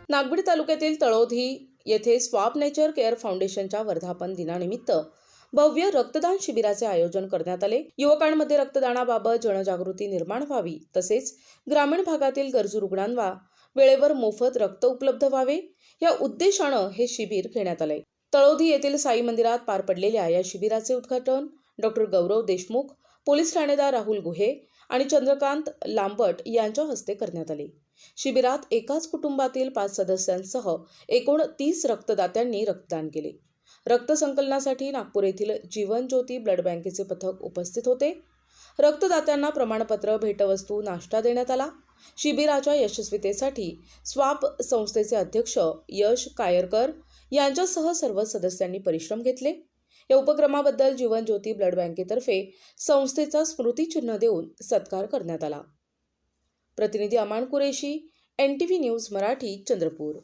नागबीड तालुक्यातील तळोधी येथे swab nature care फाउंडेशनच्या वर्धापन दिनानिमित्त भव्य रक्तदान शिबिराचे आयोजन करण्यात आले। युवकांमध्ये रक्तदानाबाबत जनजागृती निर्माण व्हावी तसेच ग्रामीण भागातील गरजू रुग्णांना वेळेवर मोफत रक्त उपलब्ध व्हावे या उद्देशाने हे शिबिर घेण्यात आले। तळोधी येथील साई मंदिरात पार पडलेल्या या शिबिराचे उद्घाटन डॉक्टर गौरव देशमुख, पोलीस ठाणेदार राहुल गुहे आणि चंद्रकांत लांबट यांच्या हस्ते करण्यात आले। शिबिरात एकाच कुटुंबातील 5 सदस्यांसह एकूण 30 रक्तदात्यांनी रक्तदान केले। रक्त संकलनासाठी नागपूर येथील जीवन ज्योती ब्लड बँकेचे पथक उपस्थित होते। रक्तदात्यांना प्रमाणपत्र, भेटवस्तू, नाश्ता देण्यात आला। शिबिराच्या यशस्वीतेसाठी स्वाब संस्थेचे अध्यक्ष यश कायरकर यांच्यासह सर्व सदस्यांनी परिश्रम घेतले। या उपक्रमाबद्दल जीवन ज्योती ब्लड बँकेतर्फे संस्थेचा स्मृतिचिन्ह देऊन सत्कार करण्यात आला। प्रतिनिधी अमान कुरेशी, NTV न्यूज मराठी, चंद्रपूर।